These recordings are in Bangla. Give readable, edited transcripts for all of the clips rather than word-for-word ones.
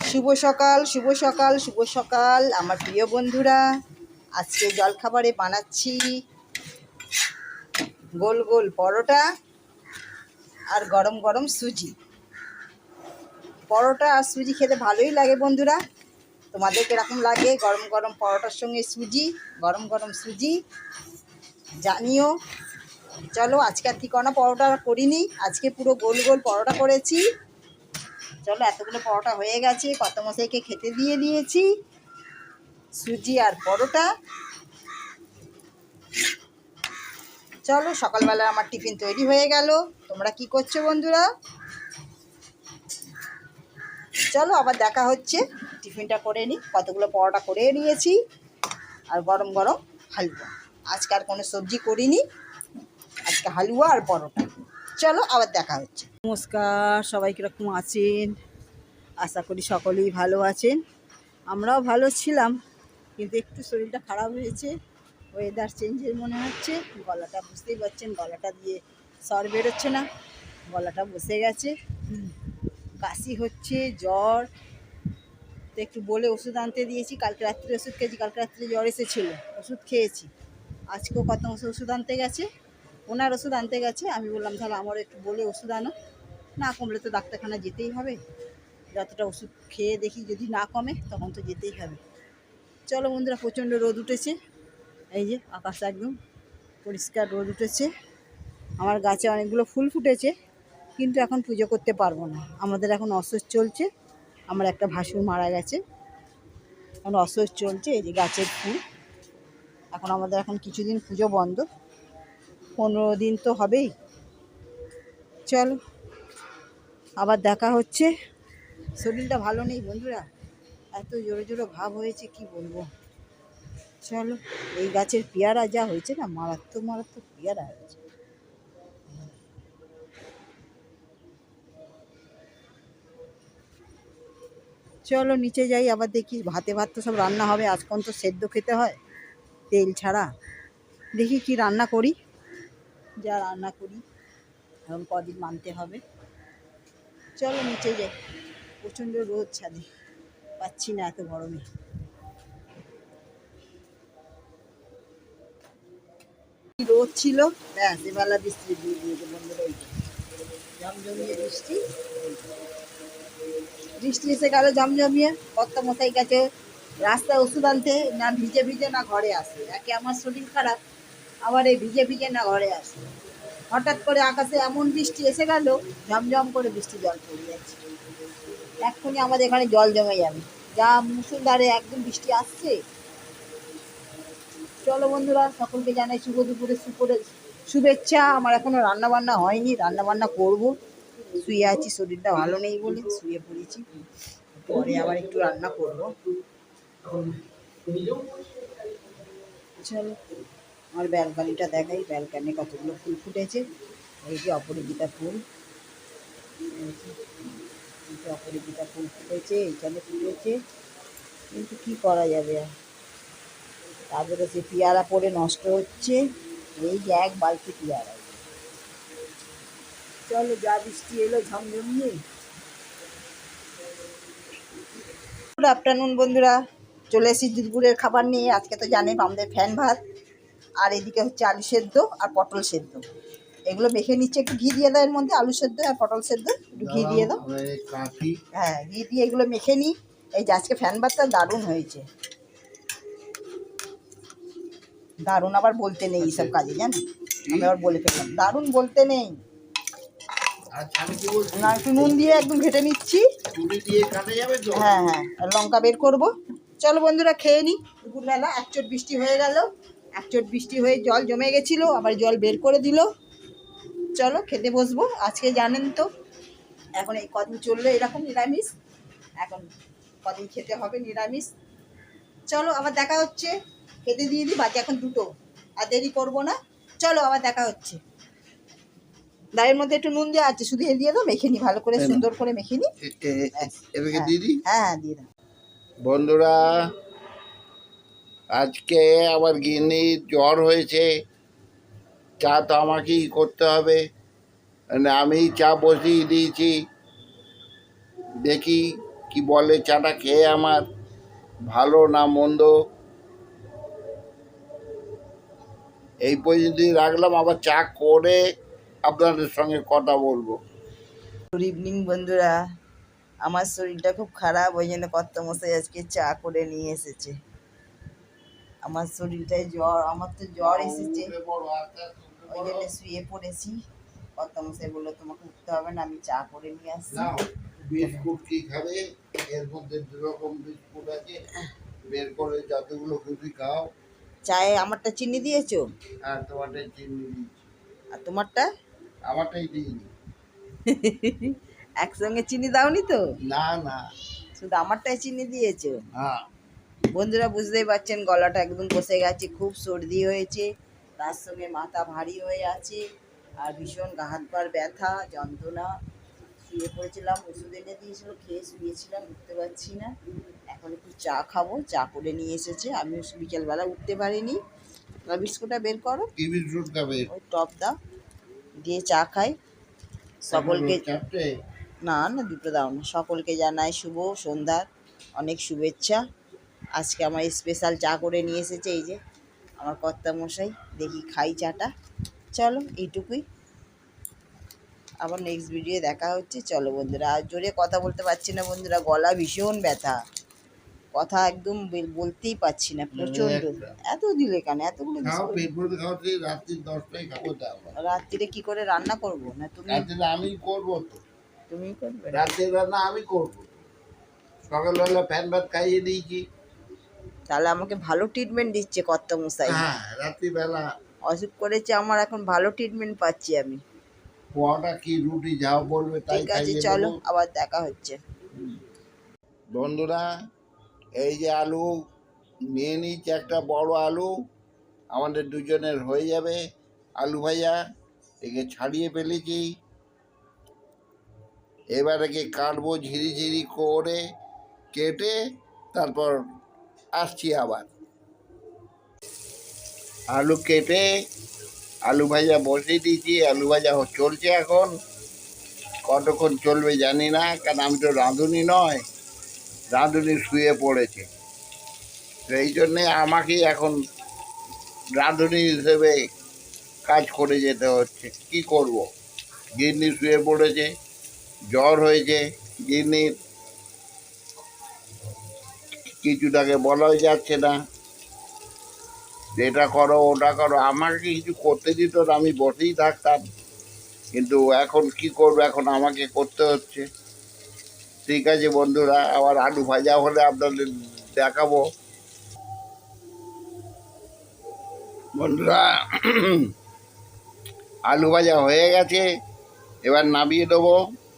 শুভ সকাল শুভ সকাল শুভ সকাল আমার প্রিয় বন্ধুরা। আজকে জলখাবারে বানাচ্ছি গোল গোল পরোটা আর গরম গরম সুজি। পরোটা আর সুজি খেতে ভালোই লাগে বন্ধুরা। তোমাদের কিরকম লাগে গরম গরম পরোটার সঙ্গে সুজি, গরম গরম সুজি জানিও। চলো আজকে আর ঠিকানা পরোটা করিনি, আজকে পুরো গোল গোল পরোটা করেছি। চলো এতগুলো পরোটা হয়ে গেছে, কত মশাইকে খেতে দিয়ে দিয়েছি সুজি আর পরোটা। চলো সকালবেলা আমার টিফিন তৈরি হয়ে গেল। তোমরা কি করছো বন্ধুরা? চলো আবার দেখা হচ্ছে। টিফিনটা করে নিই, কতগুলো পরোটা করে নিয়েছি আর গরম গরম হালুয়া। আজকে আর কোনো সবজি করিনি, আজকে হালুয়া আর পরোটা। চলো আবার দেখা হচ্ছে। নমস্কার, সবাই কীরকম আছেন? আশা করি সকলেই ভালো আছেন। আমরাও ভালো ছিলাম, কিন্তু একটু শরীরটা খারাপ হয়েছে। ওয়েদার চেঞ্জের মনে হচ্ছে। গলাটা বুঝতেই পারছেন, গলাটা দিয়ে স্বর বেরোচ্ছে না, গলাটা বসে গেছে। কাশি হচ্ছে, জ্বর। তো একটু বলে ওষুধ আনতে দিয়েছি। কালকে রাত্রে ওষুধ খেয়েছি, কালকে রাত্রে জ্বর এসেছিল, ওষুধ খেয়েছি। আজকেও কত ওষুধ আনতে গেছে, ওনার ওষুধ আনতে গেছে। আমি বললাম তাহলে আমারও একটু বলে ওষুধ আনো, না কমলে তো ডাক্তারখানা যেতেই হবে। যতটা ওষুধ খেয়ে দেখি, যদি না কমে তখন তো যেতেই হবে। চলো বন্ধুরা, প্রচণ্ড রোদ উঠেছে। এই যে আকাশ একদম পরিষ্কার, রোদ উঠেছে। আমার গাছে অনেকগুলো ফুল ফুটেছে, কিন্তু এখন পুজো করতে পারবো না। আমাদের এখন অসহ্য চলছে। আমার একটা ভাসুর মারা গেছে, এখন অসহ্য চলছে। এই যে গাছের ফুল, এখন আমাদের এখন কিছুদিন পুজো বন্ধ, 15 দিন তো হবেই। চলো আবার দেখা হচ্ছে। শরীরটা ভালো নেই বন্ধুরা, এত জোরে জোরে ভাব হয়েছে কি বলবো। চলো, এই গাছের পেয়ারা যা হয়েছে না, মারাত্মক মারাত্মক পেয়ারা হয়েছে। চলো নিচে যাই, আবার দেখি ভাত তো সব রান্না হবে। আজকাল তো সেদ্ধ খেতে হয় তেল ছাড়া। দেখি কি রান্না করি, যা রান্না করি এখন কদিন মানতে হবে। চলো নিচে যাই, প্রচণ্ড রোদ, ছাদে পাচ্ছি না এত গরমে। রোদ ছিল, ব্যাস এবেলা বৃষ্টি দিয়ে দিয়েছে বন্ধুরা। ওই ঝমঝমিয়ে বৃষ্টি, বৃষ্টি এসে গেল ঝমঝমিয়ে। কত মশাই গেছে রাস্তায় ওষুধ আনতে, না ভিজে ভিজে না ঘরে আসে। একে আমার শরীর খারাপ, আবার এই ভিজে ভিজে না ঘরে আসে। হঠাৎ করে আকাশে এমন বৃষ্টি এসে গেল, ঝমঝম করে বৃষ্টি জল পড়ে যাচ্ছে। এক্ষুনি আমাদের এখানে জল জমে যাবে, যা মুষলধারে একদম বৃষ্টি আসছে। চলো বন্ধুরা, সকলকে জানাই শুভ দুপুরে শুভেচ্ছা। আমার এখনো রান্না বান্না হয়নি, রান্না বান্না করবো। শুয়ে আছি, শরীরটা ভালো নেই বলে শুয়ে পড়েছি। পরে আবার একটু রান্না করবো। চলো আমার ব্যালকানিটা দেখাই। ব্যালকানি কতগুলো ফুল ফুটেছে। এই যে অপরাজিতা ফুল, অপরাজিতা ফুল ফুটেছে, এইখানে ফুটেছে। কিন্তু কি করা যাবে আর, তারপরে সে পেয়ারা পড়ে নষ্ট হচ্ছে। এই যে এক বালতি পেয়ারা। চলো, যা বৃষ্টি এলো ঝমঝমিয়ে। গুড আফটারনুন বন্ধুরা, চলে এসেছি দুপুরের খাবার নিয়ে। আজকে তো জানেন আমাদের ফ্যান ভাত, আর এদিকে হচ্ছে আলু সেদ্ধ আর পটল সেদ্ধ। এগুলো মেখে নিচ্ছে, একটু ঘি দিয়ে দাও এর মধ্যে। আলু সেদ্ধ আর পটল সেদ্ধ একটু ঘি দিয়ে দাও। হ্যাঁ, ঘি দিয়ে এগুলো মেখে নিই। এই যে আজকে ফ্যান ভাতটা দারুণ হয়েছে, দারুণ আবার বলতে নেই এইসব কাজে, জানো। আমি আবার বলে ফেললাম, দারুণ বলতে নেই। না, একটু নুন দিয়ে একদম ঘেটে নিচ্ছি। হ্যাঁ হ্যাঁ, আর লঙ্কা বের করবো। চলো বন্ধুরা খেয়ে নিই। দুপুরবেলা একচোট বৃষ্টি হয়ে গেল, একচোট বৃষ্টি হয়ে জল জমে গেছিলো, আবার জল বের করে দিল। চলো খেতে বসবো। আজকে জানেন তো, এখন এই কদিন চললো এরকম নিরামিষ, এখন কদিন খেতে হবে নিরামিষ। চলো আবার দেখা হচ্ছে। খেতে দিয়ে দিই, বাকি এখন 2টো, আর দেরি করবো না। চলো আবার দেখা হচ্ছে। ডালের মধ্যে একটু নুন দেওয়া আছে, শুধু দিয়ে দাও, মেখে নিই ভালো করে, সুন্দর করে মেখে নিই। হ্যাঁ দিয়ে দাও। বন্ধুরা, আজকে আবার গিন্নির জ্বর হয়েছে। চা তো আমাকেই করতে হবে, আমি চা বসিয়ে দিয়েছি। দেখি কি বলে চাটা খেয়ে আমার ভালো না মন্দ এই পর্যন্তই রাখলাম। আবার চা করে আপনাদের সঙ্গে কথা বলবো। গুড ইভিনিং বন্ধুরা, আমার শরীরটা খুব খারাপ, ওই জন্য কর্তামশাই আজকে চা করে নিয়ে এসেছে। আমার শরীরটায় জ্বর, আমার তো জ্বর এসেছে, ওই জন্য শুয়ে পড়েছি। কর্তামশাই বললো তোমাকে উঠতে হবে না, আমি চা করে নিয়ে আসছি। নাও, বিস্কুট কি খাবে? এর মধ্যে দু রকম বিস্কুট আছে, বের করে যতগুলো খুশি খাও। চায়ে আমারটা চিনি দিয়েছো? আর তোমারটাই চিনি দিচ্ছি। আর তোমারটা? আমারটাই দিইনি। একসঙ্গে চিনি দাওনি তো? না না। শুধু আমারটাই চিনি দিয়েছো? হ্যাঁ। বন্ধুরা বুঝতেই পারছেন, গলাটা একদম বসে গেছে, খুব সর্দি হয়েছে, তার সঙ্গে মাথা ভারী হয়ে আছে, আর ভীষণ গা হাত পার ব্যথা যন্ত্রণা। শুয়ে পড়েছিলাম, ওষুধ এনে দিয়েছিল, খেয়ে শুয়েছিলাম, উঠতে পারছি না। এখন একটু চা খাবো, চা করে নিয়ে এসেছে, আমি বিকেলবেলা উঠতে পারিনি। বিস্কুটটা বের করো, কি বিস্কুট খাবে? ওই টপ দাও, দিয়ে চা খাই। সকলকে, চারটে? না না, দুটো দাও না। সকলকে জানাই শুভ সন্ধ্যার অনেক শুভেচ্ছা। আজকে আমার স্পেশাল চা করে নিয়ে এসেছে এই যে আমার কর্তামশাই। দেখি খাই চাটা। চলো এইটুকুই, আবার নেক্সট ভিডিও দেখা হচ্ছে। চলো বন্ধুরা, আর জোরে কথা বলতে পারছি না বন্ধুরা, গলা ভীষণ ব্যথা, কথা একদম বলতেই পারছি না, প্রচণ্ড। এত দিলে কেন এতগুলো খাও, বিস্কুট? পেট ভরে খাও, সেই রাত্রি 10টায় খাবো। তারপর রাত্রিরে কি করে রান্না করব? না তুমি? রাত্রে আমি করবো তো। তুমি করবে? রাতের রান্না আমি করবো। সকালবেলা ফ্যান ভাত খাইয়ে দিয়েছি। তাহলে আমাকে ভালো ট্রিটমেন্ট দিচ্ছে কর্তামশাই। হ্যাঁ, রাত্রিবেলা অসুখ করেছে আমার, এখন ভালো ট্রিটমেন্ট পাচ্ছি আমি। পোয়াটা কি রুটি যাও বলবে তাই ঠিক আছে, খাইয়ে চলো দেবো। আবার দেখা হচ্ছে। বন্ধুরা, এই যে আলু নিয়ে নিচ্ছি, একটা বড় আলু, আমাদের দুজনের হয়ে যাবে আলু ভাজা। একে ছাড়িয়ে ফেলেছি, এবার একে কাটবো ঝিরি ঝিরি করে, কেটে তারপর আসছি আবার। আলু কেটে আলু ভাজা বসিয়ে দিয়েছি, আলু ভাজা চলছে এখন। কতক্ষণ চলবে জানি না, কারণ আমি তো রাঁধুনি নয়, রাঁধুনি শুয়ে পড়েছে। তো এই জন্যে আমাকেই এখন রাঁধুনি হিসেবে কাজ করে যেতে হচ্ছে। কি করব, গিন্নি শুয়ে পড়েছে, জ্বর হয়েছে গিন্নির, কিছু তাকে বলাই যাচ্ছে না, এটা করো ওটা করো। আমাকে কিছু করতে দিত না, আমি বসেই থাকতাম, কিন্তু এখন কি করবো, এখন আমাকে করতে হচ্ছে। ঠিক আছে বন্ধুরা, আবার আলু ভাজা হলে আপনাদের দেখাবো। বন্ধুরা, আলু ভাজা হয়ে গেছে, এবার নামিয়ে দেবো।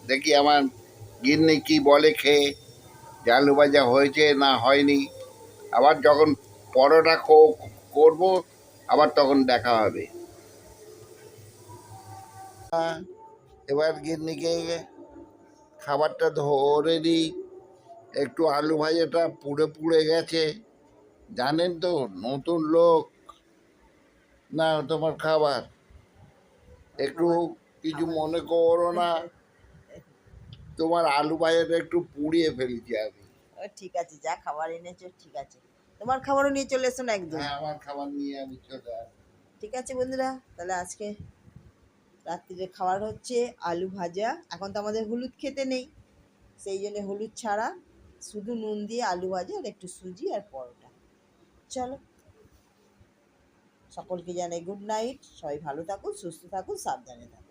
দেখি আমার গিন্নি কি বলে খেয়ে, যে আলু ভাজা হয়েছে না হয়নি। আবার যখন পরোটা করবো আবার তখন দেখা হবে। এবার গিন্নিকে খাবারটা ধরে দিই। একটু আলু ভাজাটা পুড়ে পুড়ে গেছে, জানেন তো, নতুন লোক না তোমার খাবার, একটু কিছু মনে করো না। তোমার আলু ভাজাটা একটু পুড়িয়ে ফেলছি আমি। ও ঠিক আছে, যা খাবার এনেছো ঠিক আছে, তোমার খাবারও নিয়ে চলে এসো না একদম। হ্যাঁ, আমার খাবার নিয়ে আমি চলে আসি। ঠিক আছে বন্ধুরা, তাহলে আজকে রাত্রিরে খাবার হচ্ছে আলু ভাজা। এখন তো আমাদের হলুদ খেতে নেই, সেই জন্য হলুদ ছাড়া শুধু নুন দিয়ে আলু ভাজা আর একটু সুজি আর পরোটা। চলো, সকলকে জানাই গুড নাইট, সবাই ভালো থাকুন, সুস্থ থাকুন, সাবধানে থাকুন।